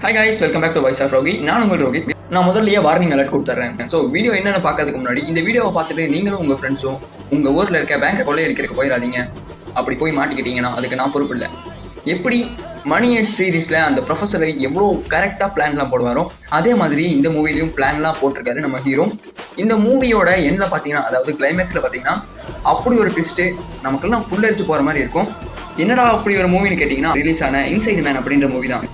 Hi guys, welcome back to voice of Rogi. நான் உங்கள் ரோகி. நான் முதல்லயே வார்னிங் அலர்ட் கொடுத்துட்றேன். ஸோ வீடியோ என்னென்னு பார்க்கறதுக்கு முன்னாடி இந்த வீடியோவை பார்த்துட்டு நீங்களும் உங்கள் ஃப்ரெண்ட்ஸும் உங்கள் ஊரில் இருக்க பேங்கை கொள்ளையடிக்கிறதுக்கு போயிடாதீங்க. அப்படி போய் மாட்டிக்கிட்டீங்கன்னா அதுக்கு நான் பொறுப்பு இல்லை. எப்படி மணி ஹெய்ஸ்ட் சீரீஸில் அந்த ப்ரொஃபஸரை எவ்வளோ கரெக்டாக பிளான்லாம் போடுவாரோ அதே மாதிரி இந்த மூவிலையும் பிளான்லாம் போட்டிருக்காரு நம்ம ஹீரோ. இந்த மூவியோட எண்ணில் பார்த்தீங்கன்னா, அதாவது கிளைமேக்ஸில் பார்த்தீங்கன்னா அப்படி ஒரு ட்விஸ்ட்டு நமக்குலாம் புல்லரிச்சு போகிற மாதிரி இருக்கும். என்னடா அப்படி ஒரு மூவின்னு கேட்டிங்கன்னா, ரிலீஸ் ஆன இன்சைட் மேன் அப்படின்ற மூவி தான்.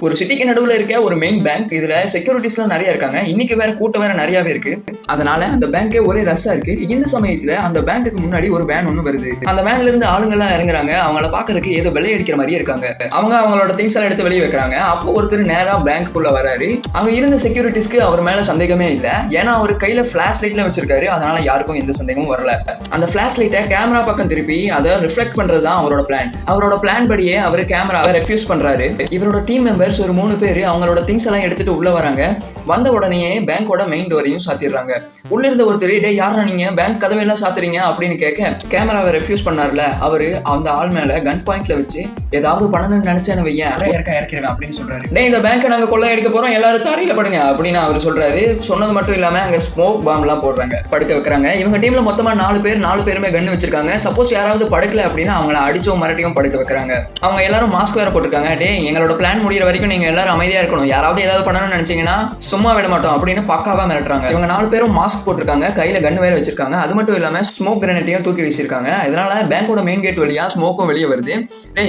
ஒரு சிட்டிக்கு நடுவில் இருக்க ஒரு மெயின் பேங்க். இதில் செக்யூரிட்டிஸ்லாம் நிறைய இருக்காங்க. இன்னைக்கு வேற கூட்டம் வேற நிறையாவே இருக்கு. அதனால அந்த பேங்கே ஒரே ரஷ்ஷா இருக்கு. இந்த சமயத்தில் அந்த பேங்குக்கு முன்னாடி ஒரு வேன் ஒன்று வருது. அந்த வேன்ல இருந்து ஆளுங்கெல்லாம் இறங்குறாங்க. அவங்கள பாக்குறதுக்கு ஏதோ வெள்ளை அடிக்கிற மாதிரியே இருக்காங்க. அவங்களோட திங்ஸ் எல்லாம் எடுத்து வெளியே வைக்கிறாங்க. அப்போ ஒருத்தர் நேரா பேங்க்குள்ள வராரு. அங்க இருந்த செக்யூரிட்டிஸ்க்கு அவர் மேல சந்தேகமே இல்லை. ஏன்னா அவர் கையில பிளாஷ் லைட்ல வச்சிருக்காரு. அதனால யாருக்கும் எந்த சந்தேகமும் வரல. அந்த பிளாஷ் லைட்டை கேமரா பக்கம் திருப்பி அதை ரிஃப்ளெக்ட் பண்றது தான் அவரோட பிளான். அவரோட பிளான் படியே அவர் கேமராவை ரெஃப்யூஸ் பண்றாரு. இவரோட டீம் மெம்பர் ஒரு 3 பேர் அவங்களோட திங்ஸ் எல்லாம் எடுத்துட்டு உள்ள வராங்க. வந்த உடனே பேங்கோட மெயின் டோரையும் சாத்திடுறாங்க. உள்ள இருந்த ஒருத்தர், டே யாரா நீங்க பேங்க் கதவையெல்லாம் சாத்துறீங்க அப்படின்னு கேட்க, கேமராவை ரெஃப்யூஸ் பண்ணார்ல அவரு அந்த ஆள் மேல கன் பாயிண்ட்ல வச்சு ஏதாவது பண்ணணும்னு நினைச்சேன்னு வையன், இறக்கிறேன் அப்படின்னு சொல்றாரு. டே இந்த பேங்கை நாங்க கொள்ளை அடிக்க போறோம், எல்லாரும் தாரியில படுங்க அப்படின்னு அவர் சொல்றாரு. சொன்னது மட்டும் இல்லாம அங்க ஸ்மோக் பாம் எல்லாம் போடுறாங்க, படுக்க வைக்கிறாங்க. இவங்க டீம்ல மொத்தமா 4 பேருமே கன் வச்சிருக்காங்க. சப்போஸ் யாராவது படுக்கல அப்படின்னா அவங்கள அடிச்சோம் மரட்டியும் படுக்க வைக்கிறாங்க. அவங்க எல்லாரும் மாஸ்க் வேற போட்டிருக்காங்க. டே எங்களோட பிளான் முடிகிற வரைக்கும் நீங்க எல்லாரும் அமைதியா இருக்கணும், யாராவது ஏதாவது பண்ணணும்னு நினைச்சீங்கன்னா சும்மா விட மாட்டோம் அப்படின்னு பக்காவா மிரட்டுறாங்க. இவங்க 4 பேரும் மாஸ்க் போட்டிருக்காங்க, கையில கன் வேற வச்சிருக்காங்க. அது மட்டும் இல்லாம ஸ்மோக் கிரனேட்டையும் தூக்கி வீசிருக்காங்க. இதனால பேங்கோட மெயின் கேட் வழியா ஸ்மோக்கும் வெளியே வருது.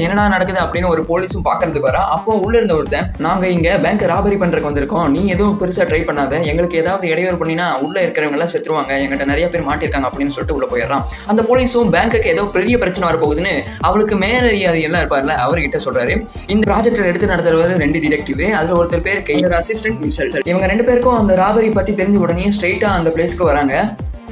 என்னடா நடக்குது அப்படின்னு ஒரு போலீஸும் பாக்குறதுக்கு வர. அப்போ உள்ள இருந்த ஒருத்தன், நாங்க இங்க பேங்க் ராபரி பண்றதுக்கு வந்திருக்கோம், நீ எதுவும் பெருசா ட்ரை பண்ணாத, எங்களுக்கு ஏதாவது இடையூறு பண்ணினா உள்ள இருக்கிறவங்க எல்லாம் செத்துருவாங்க, எங்கிட்ட நிறைய பேர் மாட்டிருக்காங்க அப்படின்னு சொல்லிட்டு உள்ள போயிடறான். அந்த போலீஸும் பேங்குக்கு ஏதோ பெரிய பிரச்சனை வரப்போகுதுன்னு அவளுக்கு மேலதிகாரி எல்லாம் இருப்பார்ல அவர்கிட்ட சொல்றாரு. இந்த ப்ராஜெக்டை எடுத்து நடத்துறவர் 2 டிடெக்டிவ். அதுல ஒருத்தர் பேர் கையர் அசிஸ்டன்ட் மிசல். இவங்க 2 பேருக்கும் அந்த ராபரி பத்தி தெரிஞ்ச உடனே ஸ்ட்ரைட்டா அந்த பிளேஸ்க்கு வராங்க.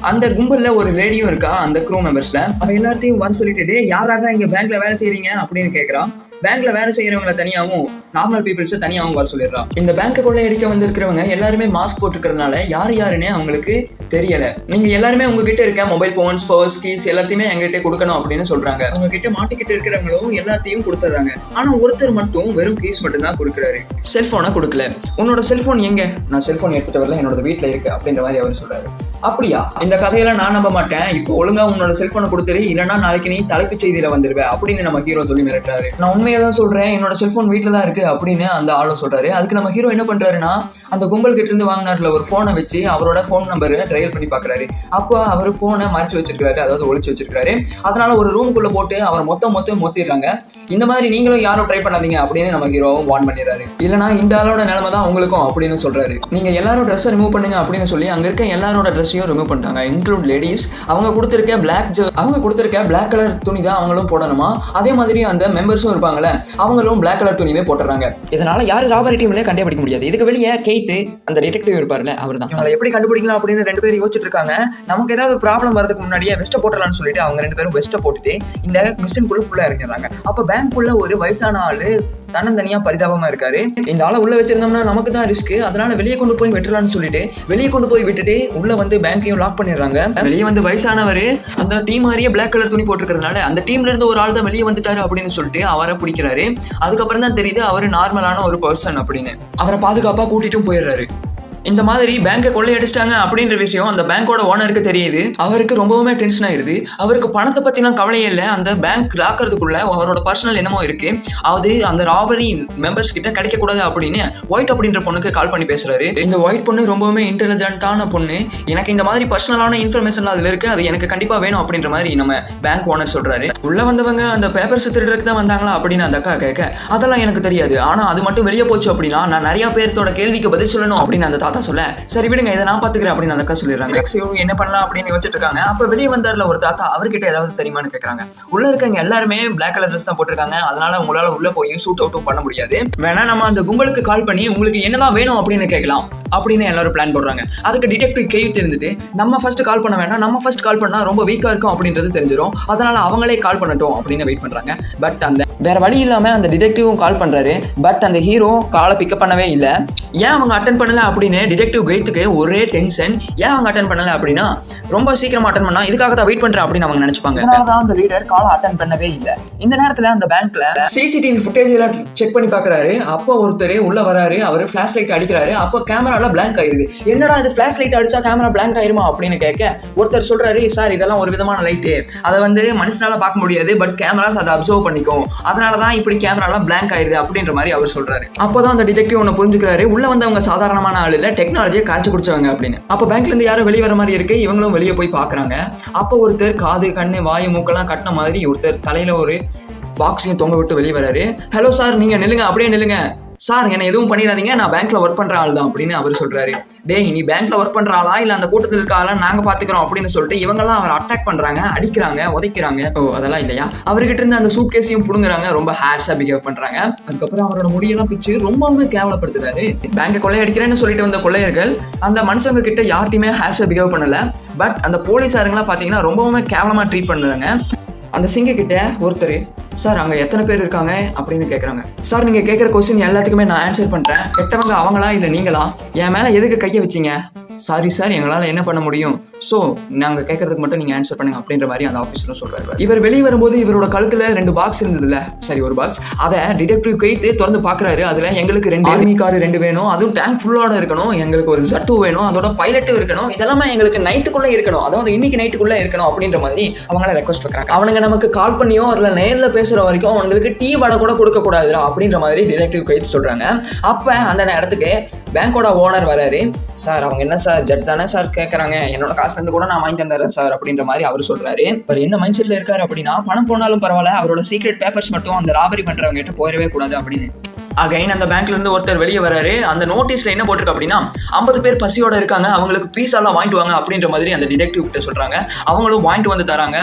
அந்த கும்பல்ல ஒரு லேடியும் இருக்கா அந்த க்ரூ மெம்பர்ஸ்ல. அவ எல்லாத்தையும் வர சொல்லிட்டு, யாரா இங்க பேங்க்ல வேலை செய்யறீங்க அப்படின்னு கேட்கறான். பேங்க்ல வேலை செய்யறவங்களை தனியாவும் நார்மல் பீப்புள்ஸை தனியாகவும் வர சொல்லிடுறான். இந்த பேங்கை கொள்ளையடிக்க வந்திருக்கிறவங்க எல்லாருமே மாஸ்க் போட்டுக்கிறதுனால யாருன்னு அவங்களுக்கு தெரியல. நீங்க எல்லாருமே உங்ககிட்ட இருக்க மொபைல் போன்ஸ், பர்ஸ், கீஸ் எல்லாத்தையுமே எங்கிட்ட கொடுக்கணும் அப்படின்னு சொல்றாங்க. அவங்க கிட்ட மாட்டிக்கிட்டு இருக்கிறவங்களும் எல்லாத்தையும் கொடுத்துட்றாங்க. ஆனா ஒருத்தர் மட்டும் வெறும் கீஸ் மட்டும் தான் கொடுக்குறாரு, செல்போனை கொடுக்கல. உன்னோட செல்போன் எங்க? நான் செல்போன் எடுத்துட்டு வரல, என்னோட வீட்டுல இருக்கு அப்படின்ற மாதிரி அவர் சொல்றாரு. அப்படியா? இந்த கதையெல்லாம் நான் நம்ப மாட்டேன், இப்போ ஒழுங்கா உன்னோட செல்போனை கொடுத்துரு, இல்லைன்னா நாளைக்கு நீ தலைப்புச் செய்தியில வந்துருவேன் அப்படின்னு நம்ம ஹீரோ சொல்லி மிரட்டுறாரு. நான் உண்மையை தான் சொல்றேன், என்னோட செல்போன் வீட்டுல தான் இருக்கு அப்படின்னு அந்த ஆளும் சொல்றாரு. அதுக்கு நம்ம ஹீரோ என்ன பண்றாருன்னா, அந்த கும்பல் கிட்ட இருந்து வாங்கினார்ல ஒரு போனை வச்சு அவரோட போன் நம்பரை ட்ரையல் பண்ணி பாக்குறாரு. அப்போ அவர் போனை மறைச்சு வச்சிருக்காரு, அதாவது ஒளிச்சு வச்சிருக்காரு. அதனால ஒரு ரூமுக்குள்ள போட்டு அவர் மொத்திடுறாங்க. இந்த மாதிரி நீங்களும் யாரும் ட்ரை பண்ணாதீங்க அப்படின்னு நம்ம ஹீரோ வார்ன் பண்ணிடுறாரு. இல்லைன்னா இந்த ஆளோட நிலைமை தான் உங்களுக்கும் அப்படின்னு சொல்றாரு. நீங்க எல்லாரும் ட்ரெஸ்ஸை ரிமூவ் பண்ணுங்க அப்படின்னு சொல்லி அங்க இருக்க எல்லாரோட ட்ரெஸ்ஸையும் ரிமூவ் பண்ணிட்டாங்க, இன்க்ளூட் லேடிஸ். அவங்க கொடுத்திருக்க பிளாக் கலர் துணி தான் அவங்களும் போடணுமா. அதே மாதிரி அந்த மெம்பர்ஸும் இருப்பாங்கல்ல, அவங்களும் பிளாக் கலர் துணிவே போட்டுறாங்க. இதனால யாரு ராபரி டீம்ல கண்டுபிடிக்க முடியாது. இதுக்கு வெளியே கேட் அந்த டிடெக்டிவ் இருப்பார்ல அவர் தான். இவங்களை எப்படி கண்டுபிடிக்கலாம் அப்படின்னு 2 பேரும் யோசிச்சுட்டு இருக்காங்க. நமக்கு ஏதாவது ப்ராப்ளம் வரதுக்கு முன்னாடியே வெஸ்ட்டை போட்டலாம்னு சொல்லிட்டு அவங்க 2 பேரும் வெஸ்ட்டை போட்டுட்டு இந்த மிஷின்குள்ள ஃபுல்லா இறங்கிடுறாங்க. அப்ப பேங்க்குள்ள ஒரு வயசான ஆளு தன்னந்தனியா பரிதாபமா இருக்காரு. இந்த ஆளை உள்ள வச்சிருந்தோம்னா நமக்கு தான் ரிஸ்க், அதனால வெளியே கொண்டு போய் விட்டுலான்னு சொல்லிட்டு வெளியே கொண்டு போய் விட்டுட்டு உள்ள வந்து பேங்கையும் லாக் பண்ணிடுறாங்க. வெளியே வந்து வயசானவர் அந்த டீம் மாதிரியே பிளாக் கலர் துணி போட்டுருக்கிறதுனால அந்த டீம்ல இருந்து ஒரு ஆள் தான் வெளியே வந்துட்டாரு அப்படின்னு சொல்லிட்டு அவரை பிடிக்கிறாரு. அதுக்கப்புறம் தான் தெரியுது அவரு நார்மலான ஒரு பர்சன் அப்படின்னு. அவரை பாதுகாப்பா கூட்டிட்டும் போயிடுறாரு. இந்த மாதிரி பேங்கை கொள்ளையடிச்சிட்டாங்க அப்படின்ற விஷயம் அந்த பேங்கோட ஓனருக்கு தெரியுது. அவருக்கு ரொம்பவுமே டென்ஷன் ஆயிருது. அவருக்கு பணத்தை பத்திலாம் கவலையே இல்லை, அந்த பேங்க் லாக்கிறதுக்குள்ள அவரோட பர்சனல் என்னமோ இருக்கு, அது அந்த ராபரி மெம்பர்ஸ் கிட்ட கிடைக்க கூடாது அப்படின்னு ஒயிட் அப்படின்ற பொண்ணுக்கு கால் பண்ணி பேசுறாரு. இந்த ஒயிட் பொண்ணு ரொம்பவுமே இன்டெலிஜென்ட்டான பொண்ணு, எனக்கு இந்த மாதிரி பர்சனலான இன்ஃபர்மேஷன் அதுல இருக்கு, அது எனக்கு கண்டிப்பா வேணும் அப்படின்ற மாதிரி நம்ம பேங்க் ஓனர் சொல்றாரு. உள்ள வந்தவங்க அந்த பேப்பர்ஸ் திருடுறதுக்கு தான் வந்தாங்களா அப்படின்னு அந்த அக்கா கேட்க, அதெல்லாம் எனக்கு தெரியாது, ஆனா அது மட்டும் வெளியே போச்சு அப்படின்னா நான் நிறைய பேர்த்தோட கேள்விக்கு பதில் சொல்லணும் அப்படின்னு அந்த தாத்தா சொல்ல, சரி விடுங்க இதை நான் பாத்துக்கிறேன் அப்படின்னு அந்த அக்கா சொல்லிடுறாங்க. என்ன பண்ணலாம் அப்படின்னு யோசிச்சுட்டு இருக்காங்க. அப்ப வெளியே வந்தார்ல ஒரு தாத்தா, அவர்கிட்ட ஏதாவது தெரியுமான்னு கேட்கறாங்க. உள்ள இருக்கவங்க எல்லாருமே பிளாக் கலர் ட்ரெஸ் தான் போட்டிருக்காங்க, அதனால உங்களால உள்ள போய் ஷூட் அவுட்டும் பண்ண முடியாது, வேணா நம்ம அந்த கும்பலுக்கு கால் பண்ணி உங்களுக்கு என்னதான் வேணும் அப்படின்னு கேட்கலாம் அப்படின்னு எல்லாரும் பிளான் போடுறாங்க. அதுக்கு டிடெக்டிவ் கேவ் தெரிஞ்சுட்டு, நம்ம ஃபர்ஸ்ட் கால் பண்ண வேணாம், நம்ம ஃபர்ஸ்ட் கால் பண்ணா ரொம்ப வீக்கா இருக்கும் அப்படின்றது தெரிஞ்சிடும், அதனால அவங்களே கால் பண்ணட்டும் அப்படின்னு வெயிட் பண்றாங்க. பட் அந்த வேற வழி இல்லாம அந்த டிடெக்டிவும் கால் பண்றாரு. பட் அந்த ஹீரோ காலை பிக்கப் பண்ணவே இல்லை. ஏன் அவங்க அட்டன் பண்ணல அப்படின்னு அப்படின்னு டிடெக்டிவ் கெய்த்துக்கு ஒரே டென்ஷன். ஏன் அவங்க அட்டன் பண்ணல அப்படின்னா ரொம்ப சீக்கிரமா அட்டன் பண்ணா இதுக்காக தான் வெயிட் பண்றேன் அப்படின்னு அவங்க நினைச்சுப்பாங்க. அதனாலதான் அந்த லீடர் கால் அட்டன் பண்ணவே இல்லை. இந்த நேரத்துல அந்த பேங்க்ல சிசிடிவி ஃபுட்டேஜ் எல்லாம் செக் பண்ணி பாக்குறாரு. அப்போ ஒருத்தர் உள்ள வராரு. அவரு பிளாஷ் லைட் அடிக்கிறாரு. அப்போ கேமரால பிளாங்க் ஆயிருது. என்னடா இது பிளாஷ் லைட் அடிச்சா கேமரா பிளாங்க் ஆயிருமா அப்படின்னு கேட்க ஒருத்தர் சொல்றாரு, சார் இதெல்லாம் ஒரு விதமான லைட்டு, அதை மனுஷனால பார்க்க முடியாது, பட் கேமராஸ் அதை அப்சர்வ் பண்ணிக்கும், அதனாலதான் இப்படி கேமராலாம் பிளாங்க் ஆயிருது அப்படின்ற மாதிரி அவர் சொல்றாரு. அப்போதான் அந்த டிடெக்டிவ் ஒன்னு புரிஞ்சுக்கிறாரு, உள்ள வந்தவங்க சாதாரணமான ஆள் இல்ல, டெக்னாலஜியை காய்ச்சி குடிச்சவங்க அப்படின்னு. அப்போ பேங்க்ல இருந்து யாரும் வெளியே வர மாதிரி இருக்கு. இவங்களும் வெளியே போய் பாக்குறாங்க. அப்போ ஒருத்தர் காது கண்ணு வாயு மூக்கெல்லாம் கட்டின மாதிரி ஒருத்தர் தலையில ஒரு பாக்ஸையும் தொங்க விட்டு வெளியே வராரு. ஹலோ சார், நீங்க நில்லுங்க, அப்படியே நில்லுங்க சார், என்ன எதுவும் பண்ணிடாதீங்க, நான் பேங்க்ல ஒர்க் பண்ற ஆள் தான் அப்படின்னு அவர் சொல்றாரு. டேய், நீ பேங்க்ல ஒர்க் பண்ற ஆளா இல்ல அந்த கூட்டத்தில் இருக்க ஆளா, நாங்க பாத்துக்கிறோம் அப்படின்னு சொல்லிட்டு இவங்கெல்லாம் அவர் அட்டாக் பண்றாங்க, அடிக்கிறாங்க, உதைக்கிறாங்க. ஓ அதெல்லாம் இல்லையா, அவர்கிட்ட இருந்து அந்த சூட் கேஸையும் புடுங்குறாங்க, ரொம்ப ஹேர்ஸா பிஹேவ் பண்றாங்க. அதுக்கப்புறம் அவரோட முடியெல்லாம் பிச்சு ரொம்பவே கேவலப்படுத்துறாரு. பேங்கை கொள்ளையடிக்கிறேன்னு சொல்லிட்டு வந்த கொள்ளையர்கள் அந்த மனுஷங்க கிட்ட யார்ட்டையுமே ஹேர்ஸா பிஹேவ் பண்ணல, பட் அந்த போலீஸாருங்களாம் பாத்தீங்கன்னா ரொம்பவுமே கேவலமா ட்ரீட் பண்றாங்க. அந்த சிங்க கிட்ட ஒருத்தர், சார் அங்கே எத்தனை பேர் இருக்காங்க அப்படின்னு கேட்குறாங்க. சார் நீங்கள் கேட்குற கொஸ்டின் எல்லாத்துக்குமே நான் ஆன்சர் பண்ணுறேன். கெட்டவங்க அவங்களா இல்லை நீங்களா? என் மேலே எதுக்கு கையை வச்சிங்க? சாரி சார், எங்களால் என்ன பண்ண முடியும், ஸோ நாங்கள் கேட்கறதுக்கு மட்டும் நீங்கள் ஆன்சர் பண்ணுங்க அப்படின்ற மாதிரி அந்த ஆஃபீஸரும் சொல்கிறாரு. இவர் வெளியே வரும்போது இவரோட கழுத்தில் 2 பாக்ஸ் இருந்ததுல, சரி ஒரு பாக்ஸ், அதை டிடெக்டிவ் கைத்து திறந்து பார்க்குறாரு. அதில் எங்களுக்கு 2 ஆர்மி கார் 2 வேணும், அதுவும் டேங்க் ஃபுல்லோட இருக்கணும், எங்களுக்கு ஒரு ஜட்டு வேணும், அதோட பைலட்டும் இருக்கணும், இதெல்லாமே எங்களுக்கு நைட்டுக்குள்ளே இருக்கணும், அதாவது இன்னைக்கு நைட்டுக்குள்ளே இருக்கணும் அப்படின்ற மாதிரி அவங்கள ரெக்வஸ்ட் வைக்கிறாங்க. அவனுங்க நமக்கு கால் பண்ணியோ அதில் நேரில் பேசுகிற வரைக்கும் அவங்களுக்கு டீ வடை கூட கொடுக்கக்கூடாதுரா அப்படின்ற மாதிரி டிடெக்டிவ் கைத்து சொல்கிறாங்க. அப்போ அந்த நேரத்துக்கு பேங்கோட ஓனர் வராரு. சார் அவங்க என்ன சார் ஜட் தானே சார் கேட்குறாங்க, என்னோட காசுலேருந்து கூட நான் வாங்கி தந்துடுறேன் சார் அப்படின்ற மாதிரி அவர் சொல்றாரு. அவர் என்ன மைண்ட் செட்ல இருக்காரு அப்படின்னா, பணம் போனாலும் பரவாயில்ல, அவரோட சீக்ரெட் பேப்பர்ஸ் மட்டும் அந்த ராபரி பண்றவங்க கிட்ட போயிடவே கூடாது அப்படின்னு. அகைன் அந்த பேங்க்ல இருந்து ஒருத்தர் வெளியே வராரு. அந்த நோட்டீஸ்ல என்ன போட்டிருக்கு அப்படின்னா, 50 பேர் பசியோட இருக்காங்க, அவங்களுக்கு பீஸா எல்லாம் வாங்கிட்டு வாங்க அப்படின்ற மாதிரி அந்த டிடெக்டிவ் கிட்ட சொல்றாங்க. அவங்களும் வாங்கிட்டு வந்து தராங்க.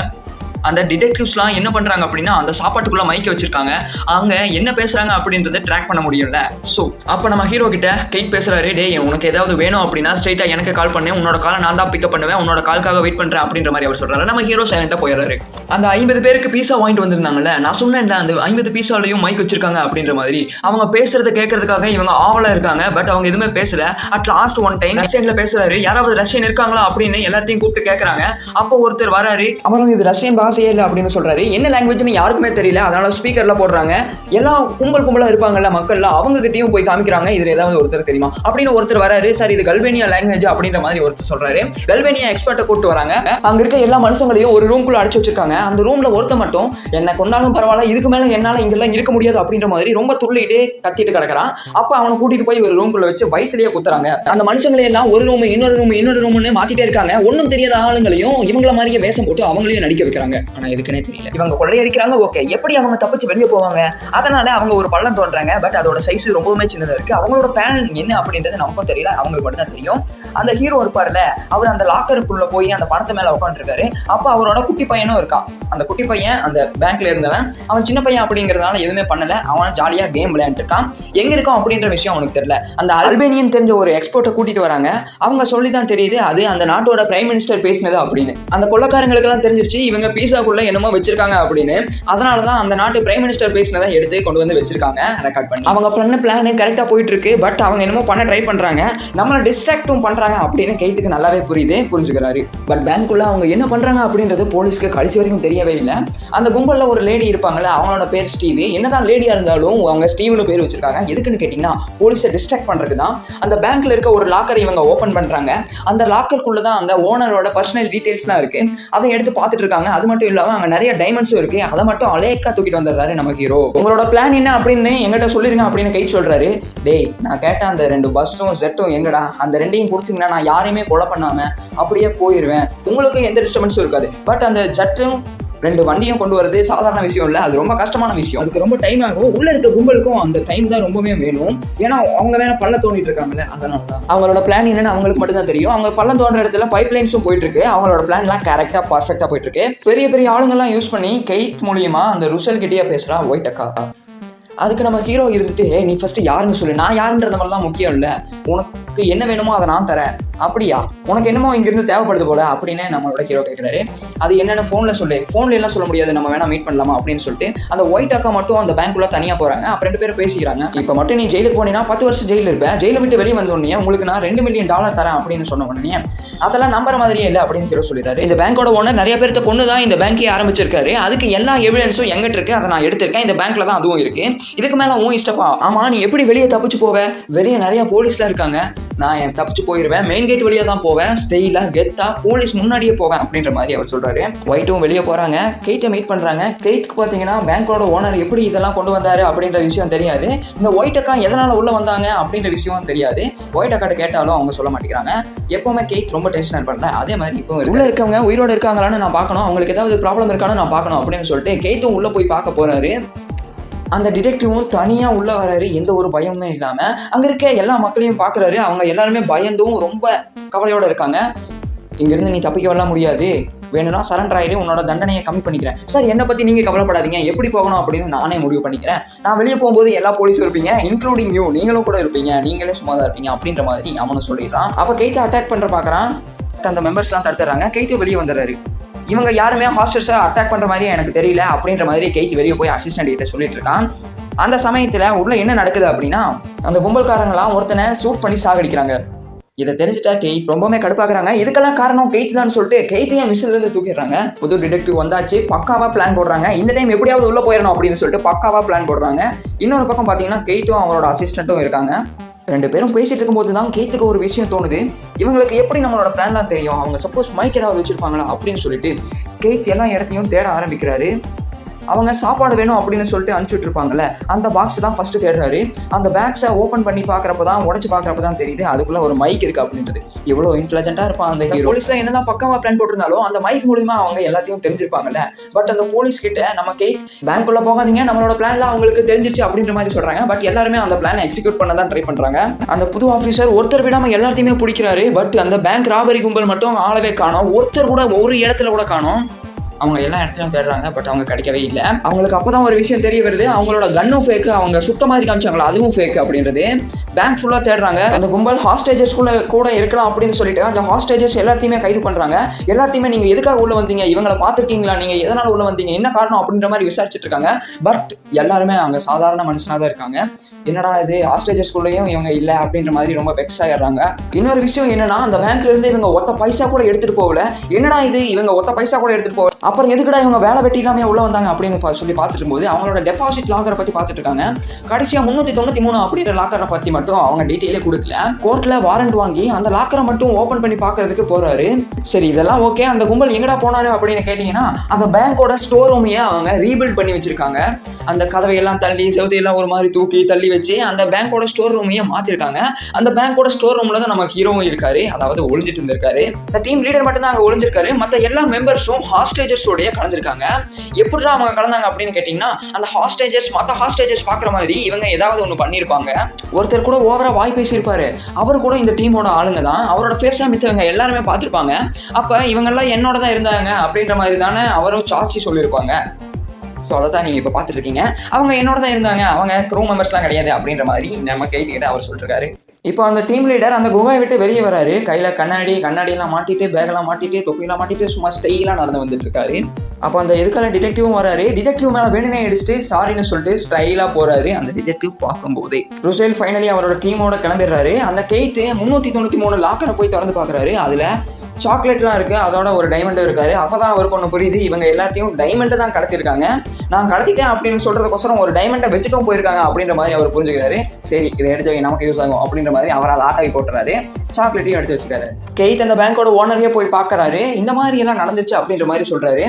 அந்த டிடெக்டிவ்ஸ்லாம் என்ன பண்றாங்க அப்படின்னா, அந்த சாப்பாட்டுக்குள்ள மைக்க வச்சிருக்காங்க, அவங்க என்ன பேசுறாங்க அப்படின்றத ட்ராக் பண்ண முடியல. ஸோ அப்போ நம்ம ஹீரோ கிட்ட கெய்ட் பேசுறாரு, டே உனக்கு ஏதாவது வேணும் அப்படின்னா ஸ்ட்ரைட்டா எனக்கு கால் பண்ணு, உன்னோட காலை நான் தான் பிக்கப் பண்ணுவேன், உன்னோட கால்காக வெயிட் பண்றேன் அப்படின்ற மாதிரி அவர் சொல்றாரு. நம்ம ஹீரோ சைலண்டா போயிடுறாரு. அந்த 50 பேருக்கு பீஸா வாங்கிட்டு வந்திருந்தாங்கல்ல, நான் சொன்னேன்ல அந்த 50 பீஸாலையும் மைக் வச்சிருக்காங்க அப்படின்ற மாதிரி, அவங்க பேசுறத கேட்கறதுக்காக இவங்க ஆவலா இருக்காங்க, பட் அவங்க எதுவுமே பேசல. அட் லாஸ்ட் ஒன் டைம் ரஷ்யன்ல பேசுறாரு, யாராவது ரஷ்யன் இருக்காங்களா அப்படின்னு எல்லாத்தையும் கூப்பிட்டு கேட்கறாங்க. அப்போ ஒருத்தர் வராரு, அவரும் இது ரஷ்யன் பாஷையே இல்லை அப்படின்னு சொல்றாரு. என்ன லாங்குவேஜ்னு யாருக்குமே தெரியல, அதனால ஸ்பீக்கர்ல போடுறாங்க. எல்லாம் கும்பலா இருப்பாங்கல்ல மக்கள்லாம், அவங்க கிட்டயும் போய் காமிக்கிறாங்க, இதுல ஏதாவது ஒருத்தர் தெரியுமா அப்படின்னு ஒருத்தர் வராரு. சார் இது கல்வேனியா லாங்குவேஜ் அப்படின்ற மாதிரி ஒருத்தர் சொல்றாரு. கல்வேனியா எக்ஸ்பர்ட்டை கூப்பிட்டு வராங்க. அங்க இருக்க எல்லா மனுஷங்களையும் ஒரு ரூம்குள்ள அடைச்சு வச்சிருக்காங்க. அந்த ரூம்ல ஒருத்த மட்டும் என்ன கொண்டாலும் பரவாயில்ல, இதுக்கு மேல என்னால இங்கெல்லாம் இருக்க முடியாது அப்படின்ற மாதிரி ரொம்ப துள்ளிட்டு கத்திட்டு கிடக்குறான். அப்ப அவனை கூட்டிட்டு போய் ஒரு ரூம்குள்ள வச்சு வயிற்றுலயே குத்துறாங்க. அந்த மனுஷங்களை எல்லாம் ஒரு ரூம் இன்னொரு ரூம்னு மாத்திட்டே இருக்காங்க. ஒன்னும் தெரியாத ஆளுங்களையும் இவங்கள மாதிரியே வேஷம் போட்டு அவங்களையும் நடிக்க வைக்கிறாங்க. ஆனா எதுக்குன்னே தெரியல. இவங்க கொள்ளையடிக்கிறாங்க, ஓகே, எப்படி அவங்க தப்பிச்சு வெளியே போவாங்க? அதனால அவங்க ஒரு பள்ளம் தோன்றாங்க, பட் அதோட சைஸ் ரொம்பவுமே சின்னதா இருக்கு. அவங்களோட பிளான் என்ன அப்படின்றது நமக்கும் தெரியல, அவங்களுக்கு மட்டும் தான் தெரியும். அந்த ஹீரோ இருப்பார்ல, அவர் அந்த லாக்கருக்குள்ள போய் அந்த பணத்தை மேல உட்காந்துருக்காரு. அப்ப அவரோட குட்டி பையனும் இருக்கான். அந்த குட்டி பையன் அந்த பேங்க்ல இருந்தவன், அவன் சின்ன பையன் அப்படிங்கிறதுனால எதுவுமே பண்ணல, அவன் ஜாலியா கேம் விளையாண்டு இருக்கான். எங்க இருக்கான் அப்படின்ற விஷயம் அவனுக்கு தெரியல. அந்த அல்பேனியன் தெரிஞ்ச ஒரு எக்ஸ்போர்ட்டை கூட்டிட்டு வராங்க. அவங்க சொல்லி தான் தெரியுது அது அந்த நாட்டோட பிரைம் மினிஸ்டர் பேசினது அப்படின்னு. அந்த கொள்ளைக்காரங்களுக்கு எல்லாம் தெரிஞ்சிருச்சு இவங்க பீஸாக்குள்ள என்னமோ வச்சிருக்காங்க அப்படின்னு. அதனாலதான் அந்த நாட்டு பிரைம் மினிஸ்டர் பேசினதை எடுத்து கொண்டு வந்து வச்சிருக்காங்க ரெக்கார்ட் பண்ணி. அவங்க பண்ண பிளான் கரெக்டா போயிட்டு இருக்கு, பட் அவங்க என்னமோ பண்ண ட்ரை பண்றாங்க, நம்மள டிஸ்ட்ராக்டும் பண்றாங்க அப்படின்னு கைத்துக்கு நல்லாவே புரிஞ்சுக்கிறாரு. பட் பேங்க்குள்ள அவங்க என்ன பண்றாங்க அப்படின்றது போலீஸ்க்கு கடைசி வரைக்கும் தெரியவே இல்லை. அந்த கும்பல்ல ஒரு லேடி இருப்பாங்கல்ல, அவங்களோட பேர் ஸ்டீவ். என்னதான் லேடியா இருந்தாலும் அவங்க ஸ்டீவ்னு பேர் வச்சிருக்காங்க. எதுக்குன்னு கேட்டீங்கன்னா, போலீஸை டிஸ்ட்ராக்ட் பண்றதுக்கு தான். அந்த பேங்க்ல இருக்க ஒரு லாக்கரை இவங்க ஓபன் பண்றாங்க. அந்த லாக்கருக்குள்ளதான் அந்த ஓனரோட பர்சனல் டீடைல்ஸ்லாம் இருக்கு. அதை எடுத்து பார்த்துட்டு இருக்காங்க. அது மட்டும் இல்லாம அங்க நிறைய டைமண்ட்ஸும் இருக்கு. அதை மட்டும் அலேக்கா தூக்கிட்டு வந்துடுறாரு நம்ம ஹீரோ. உங்களோட பிளான் என்ன அப்படின்னு எங்கிட்ட சொல்லிருங்க அப்படின்னு கை சொல்றாரு. டேய், நான் கேட்ட அந்த 2 பஸ்ஸும் செட்டும் எங்கடா? அந்த 2ஐயும் கொடுத்தீங்கன்னா நான் யாரையுமே கொலை பண்ணாம அப்படியே போயிடுவேன், உங்களுக்கு எந்த டிஸ்டர்பன்ஸும் இருக்காது. பட் அந்த ஜட்டும் 2 வண்டியும் கொண்டு வரது சாதாரண விஷயம் இல்லை, அது ரொம்ப கஷ்டமான விஷயம். அதுக்கு ரொம்ப டைம் ஆகும். உள்ள இருக்க கும்பலுக்கும் அந்த டைம் தான் ரொம்பவே வேணும். ஏன்னா அவங்க வேற பள்ளம் தோண்டிட்டு இருக்காங்கல்ல, அதனாலதான். அவங்களோட பிளான் என்னன்னு அவங்களுக்கு மட்டும் தான் தெரியும். அவங்க பள்ளம் தோன்ற இடத்துல பைப் லைன்ஸும் போயிட்டு இருக்கு. அவங்களோட பிளான்லாம் கரெக்டா பர்ஃபெக்டா போயிட்டு இருக்கு. பெரிய பெரிய ஆளுங்கெல்லாம் யூஸ் பண்ணி கெய்த் மூலியமா அந்த ருசல் கிட்டே பேசுறான் ஒயிட் அக்கா. அதுக்கு நம்ம ஹீரோ இருந்துட்டு, நீ ஃபர்ஸ்ட் யாருன்னு சொல்லு, நான் யாருன்றது மாதிரிலாம் முக்கியம் இல்லை, உனக்கு உனக்கு என்ன வேணுமோ அதை நான் தரேன். அப்படியா, உனக்கு என்னமோ இங்கிருந்து தேவைப்படுது போல அப்படின்னு நம்மளோட ஹீரோ கேட்குறாரு. அது என்னென்ன ஃபோனில் சொல்லு. ஃபோன்ல எல்லாம் சொல்ல முடியாது, நம்ம வேணா மீட் பண்ணலாமா அப்படின்னு சொல்லிட்டு அந்த ஒயிட் அக்கா மட்டும் அந்த பேங்க்குள்ள தனியாக போகிறாங்க. அப்போ 2 பேரும் பேசிக்கிறாங்க. இப்போ மட்டும் நீ ஜெயிலுக்கு போனீங்கன்னா 10 வருஷம் ஜெயிலில் இருப்பேன். ஜெயிலை விட்டு வெளியே வந்தோடனே உங்களுக்கு நான் $2 மில்லியன் தரேன் அப்படின்னு சொன்ன உடனே அதெல்லாம் நம்புற மாதிரியே இல்லை அப்படின்னு ஹீரோ சொல்லிடுறாரு. இந்த பேங்கோட ஓனர் நிறைய பேர்த்த கொண்டு தான் இந்த பேங்கே ஆரம்பிச்சிருக்காரு. அதுக்கு எல்லா எவிடன்ஸும் எங்கிட்ட இருக்கு, அதை நான் எடுத்திருக்கேன். இந்த பேங்க்ல தான் அதுவும் இருக்கு. இதுக்கு மேல உன் இஷ்டப்பா. ஆமா, நீ எப்படி வெளியே தப்பிச்சு போவ? வெளியே நிறைய போலீஸ்லாம் இருக்காங்க. நான் தப்பிச்சு போயிருவேன். மெயின் கேட் வழியா தான் போவேன். ஸ்டைலா கெத்தா போலீஸ் முன்னாடியே போவேன் அப்படின்ற மாதிரி அவர் சொல்றாரு. ஒயிட்டும் வெளியே போறாங்க. கெய்ட்டை மீட் பண்றாங்க. கெய்ட்க்கு பாத்தீங்கன்னா பேங்கோட ஓனர் எப்படி இதெல்லாம் கொண்டு வந்தாரு அப்படின்ற விஷயம் தெரியாது. இந்த ஒயிட் அக்கா எதனால உள்ள வந்தாங்க அப்படின்ற விஷயம் தெரியாது. ஒயிட் அக்காட்ட கேட்டாலும் அவங்க சொல்ல மாட்டேங்கிறாங்க. எப்பவுமே கெய்ட் ரொம்ப டென்ஷனா இருப்பாங்க. அதே மாதிரி இப்போ உள்ள இருக்கவங்க உயிரோட இருக்காங்களான்னு நான் பார்க்கணும், அவங்களுக்கு ஏதாவது ப்ராப்ளம் இருக்கான்னு நான் பார்க்கணும் அப்படின்னு சொல்லிட்டு கெய்ட்டும் உள்ள போய் பார்க்க போறாரு. அந்த டிடெக்டிவும் தனியாக உள்ளே வராரு, எந்த ஒரு பயமுமே இல்லாமல். அங்கே இருக்க எல்லா மக்களையும் பார்க்குறாரு. அவங்க எல்லாருமே பயந்தும் ரொம்ப கவலையோடு இருக்காங்க. இங்கேருந்து நீ தப்பிக்க வரலாம் முடியாது, வேணும்னா சரண்டர் ஆகிடு, உன்னோட தண்டனையை கம்மி பண்ணிக்கிறேன். சார் என்னை பற்றி நீங்கள் கவலைப்படாதீங்க, எப்படி போகணும் அப்படின்னு நானே முடிவு பண்ணிக்கிறேன். நான் வெளியே போகும்போது எல்லா போலீஸும் இருப்பீங்க, இன்க்ளூடிங் யூ, நீங்களும் கூட இருப்பீங்க, நீங்களே சும்மா தான் இருப்பீங்க அப்படின்ற மாதிரி அவனும் சொல்லிடுறான். அப்போ கெய்த்தை அட்டாக் பண்ணுற பார்க்குறான். அந்த மெம்பர்ஸ்லாம் தடுத்துறாங்க. கெய்த்து வெளியே வந்துடுறாரு. இவங்க யாருமே ஹாஸ்டல்ஸை அட்டாக் பண்ணுற மாதிரி எனக்கு தெரியல அப்படின்ற மாதிரி கெய்த்து வெளியே போய் அசிஸ்டன்ட் கிட்ட சொல்லிட்டு இருக்கான். அந்த சமயத்தில் உள்ள என்ன நடக்குது அப்படின்னா, அந்த கும்பல்காரங்களாம் ஒருத்தனை சூட் பண்ணி சாகடிக்கிறாங்க. இதை தெரிஞ்சுட்டா கெய்த் ரொம்பவே கடுப்பாக்குறாங்க. இதுக்கெல்லாம் காரணம் கெய்த் தான் சொல்லிட்டு கெய்த்தையும் மிஷின்லேருந்து தூக்கிடுறாங்க. புது டிடெக்டிவ் வந்தாச்சு, பக்காவாக பிளான் போடுறாங்க. இந்த டைம் எப்படியாவது உள்ளே போயிடணும் அப்படின்னு சொல்லிட்டு பக்காவாக பிளான் போடுறாங்க. இன்னொரு பக்கம் பார்த்தீங்கன்னா கெய்த்தும் அவரோட அசிஸ்டண்ட்டும் இருக்காங்க. 2 பேரும் பேசிட்டு இருக்கும்போது தான் கெய்த்துக்கு ஒரு விஷயம் தோணுது. இவங்களுக்கு எப்படி நம்மளோட பிளான்லாம் தெரியும், அவங்க சப்போஸ் மைக் ஏதாவது வச்சிருப்பாங்களா அப்படின்னு சொல்லிட்டு கெய்த் எல்லா இடத்தையும் தேட ஆரம்பிக்கிறாரு. அவங்க சாப்பாடு வேணும் அப்படின்னு சொல்லிட்டு அனுப்பிச்சுட்டு இருப்பாங்கல்ல, அந்த பாக்ஸ் தான் ஃபர்ஸ்ட் தேடுறாரு. அந்த பேக்ஸை ஓப்பன் பண்ணி பார்க்குறப்ப தான், உடச்சு பார்க்குறப்ப தான் தெரியுது அதுக்குள்ள ஒரு மைக் இருக்கு அப்படின்றது. இவ்வளோ இன்டெலிஜென்ட்டாக இருப்பான் அந்த ஹீரோ. போலீஸ்ல என்னதான் பக்கமாக பிளான் போட்டிருந்தாலும் அந்த மைக் மூலியமா அவங்க எல்லாத்தையும் தெரிஞ்சிருப்பாங்கல்ல. பட் அந்த போலீஸ் கிட்ட நம்ம கெய்த் பேங்க்குள்ள போகாதீங்க, நம்மளோட பிளான்லாம் அவங்களுக்கு தெரிஞ்சிருச்சு அப்படின்ற மாதிரி சொல்றாங்க. பட் எல்லாருமே அந்த பிளானை எக்ஸிக்யூட் பண்ண தான் ட்ரை பண்றாங்க. அந்த புது ஆஃபீஸர் ஒருத்தர் விடாம எல்லாத்தையுமே பிடிக்கிறாரு. பட் அந்த பேங்க் ராபரி கும்பல் மட்டும் ஆளவே காணோம். ஒருத்தர் கூட ஒரு இடத்துல கூட காணோம். அவங்க எல்லா இடத்துலையும் தேடுறாங்க. பட் அவங்க கிடைக்கவே இல்லை. அவங்களுக்கு அப்போ தான் ஒரு விஷயம் தெரிய வருது, அவங்களோட கன்னும் ஃபேக்கு, அவங்க சுட்ட மாதிரி காமிச்சாங்களா அதுவும் ஃபேக் அப்படின்றது. பேங்க் ஃபுல்லாக தேடுறாங்க. அந்த கும்பல் ஹாஸ்டேஜர்ஸ்குள்ளே கூட இருக்கலாம் அப்படின்னு சொல்லிட்டு அந்த ஹாஸ்டேஜர்ஸ் எல்லாத்தையுமே கைது பண்ணுறாங்க. எல்லாத்தையுமே நீங்கள் எதுக்காக உள்ளே வந்தீங்க, இவங்களை பார்த்துருக்கீங்களா, நீங்கள் எதனால் உள்ளே வந்தீங்க, என்ன காரணம் அப்படின்ற மாதிரி விசாரிச்சுட்டு இருக்காங்க. பட் எல்லாருமே அவங்க சாதாரண மனுஷனாக தான் இருக்காங்க. என்னடா இது ஹாஸ்டேஜர்ஸ்குள்ளேயும் இவங்க இல்லை அப்படின்ற மாதிரி ரொம்ப வெக்ஸ் ஆகிடுறாங்க. இன்னொரு விஷயம் என்னன்னா, அந்த பேங்க்ல இருந்து இவங்க ஒத்த பைசா கூட எடுத்துகிட்டு போகல. என்னடா இது இவங்க ஒத்த பைசா கூட எடுத்துகிட்டு போகல, அப்புறம் எதுக்கடா இவங்க வேலை வெட்டி இல்லாமே உள்ள வந்தாங்க அப்படின்னு சொல்லி பார்த்துட்டு இருக்கும்போது அவங்களோட டெபாசிட் லாக்கரை பற்றி பார்த்துட்டு இருக்காங்க. கடைசியாக 393 அப்படின்ற லாக்கரை பற்றி மட்டும் அவங்க டீட்டெயிலே கொடுக்கல. கோர்ட்டில் வாரண்ட் வாங்கி அந்த லாக்கரை மட்டும் ஓப்பன் பண்ணி பார்க்கறதுக்கு போறாரு. சரி இதெல்லாம் ஓகே. அந்த கும்பல் எங்கடா போனாரு அப்படின்னு கேட்டிங்கன்னா, அந்த பேங்கோட ஸ்டோர் ரூமையே அவங்க ரீபில்ட் பண்ணி வச்சிருக்காங்க. அந்த கதவையெல்லாம் தள்ளி செவத்தையெல்லாம் ஒரு மாதிரி தூக்கி தள்ளி வச்சு அந்த பேங்கோட ஸ்டோர் ரூமையே மாற்றிருக்காங்க. அந்த பேங்கோட ஸ்டோர் ரூமில் தான் நம்ம ஹீரோவும் இருக்காரு, அதாவது ஒளிஞ்சிட்டு இருந்திருக்காரு. இந்த டீம் லீடர் மட்டும் தான் அங்கே ஒளிஞ்சிருக்காரு. மற்ற எல்லா மெம்பர்ஸும் ஹாஸ்டேஜர்ஸோடைய கலந்துருக்காங்க. எப்படிதான் அவங்க கலந்தாங்க அப்படின்னு கேட்டிங்கன்னா, அந்த ஹாஸ்டேஜர்ஸ் மற்ற ஹாஸ்டேஜர்ஸ் பார்க்குற மாதிரி இவங்க ஏதாவது ஒன்று பண்ணியிருப்பாங்க. ஒருத்தர் கூட ஓவரா வாய் பேசியிருப்பாரு, அவர் கூட இந்த டீமோட ஆளுங்க தான். அவரோட ஃபேஸாக மித்தவங்க எல்லாருமே பார்த்துருப்பாங்க. அப்போ இவங்கெல்லாம் என்னோட தான் இருந்தாங்க அப்படின்ற மாதிரி தானே அவரும் சாட்சி சொல்லியிருப்பாங்க. ஸோ அதை தான் நீங்கள் இப்போ பார்த்துட்டு இருக்கீங்க. அவங்க என்னோட தான் இருந்தாங்க, அவங்க க்ரூ மெம்பர்ஸ்லாம் கிடையாது அப்படின்ற மாதிரி நம்ம கைதிக்கிட்ட அவர் சொல்லிருக்காரு. இப்போ அந்த டீம் லீடர் அந்த குகையை விட்டு வெளியே வராரு. கையில் கண்ணாடியெல்லாம் மாட்டிட்டு, பேக்கெல்லாம் மாட்டிட்டு, தொப்பியெல்லாம் மாட்டிட்டு சும்மா ஸ்டைலாக நடந்து வந்துட்டு இருக்காரு. அப்போ அந்த எதுக்கால டிடெக்டிவும் வராரு. டிடெக்டிவ் மேலே வேணுனே அடிச்சுட்டு சாரின்னு சொல்லிட்டு ஸ்டைலாக போறாரு. அந்த டிடெக்டிவ் பார்க்கும்போதே ருசேல் ஃபைனலி அவரோட டீமோட கிளம்பிடுறாரு. அந்த கெய்த்து 393 லாக்கரை போய் திறந்து பார்க்குறாரு. அதில் சாக்லேட்லாம் இருக்குது, அதோட ஒரு டைமண்டும் இருக்காரு. அப்போ தான் அவருக்கு ஒன்று புரியுது, இவங்க எல்லாத்தையும் டைமண்டை தான் கடத்திருக்காங்க. நான் கடத்திட்டேன் அப்படின்னு சொல்கிறதுக்கோசரம் ஒரு டைமண்டை வச்சுட்டும் போயிருக்காங்க அப்படின்ற மாதிரி அவர் புரிஞ்சுக்கிறாரு. சரி இதை எடுத்து நமக்கு யூஸ் ஆகும் அப்படின்ற மாதிரி அவர் அதை ஆட்டாகி போட்டுறாரு. சாக்லேட்டையும் எடுத்து வச்சுக்காரு. கெய்த் அந்த பேங்கோட ஓனரையே போய் பார்க்குறாரு. இந்த மாதிரி எல்லாம் நடந்துச்சு அப்படின்ற மாதிரி சொல்கிறாரு.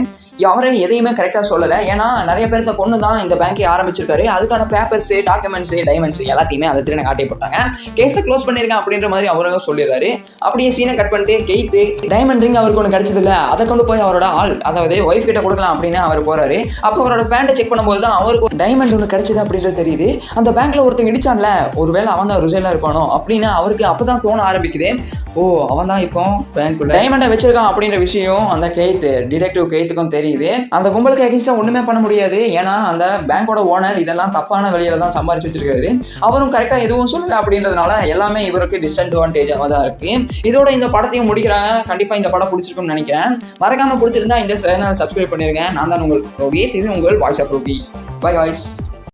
அவரே எதையுமே கரெக்டாக சொல்லலை, ஏன்னா நிறைய பேர்த்த கொண்டு தான் இந்த பேங்கை ஆரம்பிச்சிருக்காரு. அதுக்கான பேப்பர்ஸு, டாக்குமெண்ட்ஸு, டைமண்ட்ஸு எல்லாத்தையுமே அதை திரும்ப காட்டி போட்டாங்க. கேஸை க்ளோஸ் பண்ணியிருக்கேன் அப்படின்ற மாதிரி அவரும் சொல்லிடுறாரு. அப்படியே சீனை கட் பண்ணிட்டு கெய்த்து டைமண்ட் ரிங் அவருக்கு ஒன்று கிடைச்சது இல்லை, அதை கொண்டு போய் அவரோட ஆள் அதாவது ஒய்ஃப் கிட்ட கொடுக்கலாம் அப்படின்னு அவர் போறாரு. அப்போ அவரோட பேண்ட்டை செக் பண்ணும்போது தான் அவருக்கு டைமண்ட் ஒன்று கிடைச்சது அப்படின்றது தெரியுது. அந்த பேங்க்ல ஒருத்தன் இடிச்சான்ல, ஒருவேளை அவன் தான் ருசேலா இருப்பானோ அப்படின்னு அவருக்கு அப்பதான் தோண ஆரம்பிக்குது. ஓ அவன் தான் இப்போ பேங்க்குள்ள டைமண்டை வச்சிருக்கான் அப்படின்ற விஷயம் அந்த டிடெக்டிவ் கெய்த்துக்கும் தெரியுது. தெரியுது. அந்த கும்பலுக்கு எகென்ஸ்டா ஒண்ணுமே பண்ண முடியாது. ஏன்னா அந்த பேங்கோட ஓனர் இதெல்லாம் தப்பான வழியில தான் சம்பாரிச்சு வச்சிருக்காரு. அவரும் கரெக்டா எதுவும் சொல்லல அப்படின்றதுனால எல்லாமே இவருக்கு டிஸ்அட்வான்டேஜாக தான் இருக்கு. இதோட இந்த படத்தையும் முடிக்கிறாங்க. கண்டிப்பா இந்த படம் பிடிச்சிருக்கும்னு நினைக்கிறேன். மறக்காம பிடிச்சிருந்தா இந்த சேனல் சப்ஸ்கிரைப் பண்ணிருங்க. நான் தான் உங்கள் ரோஹித். இது உங்கள் voice of Rohit. Bye guys.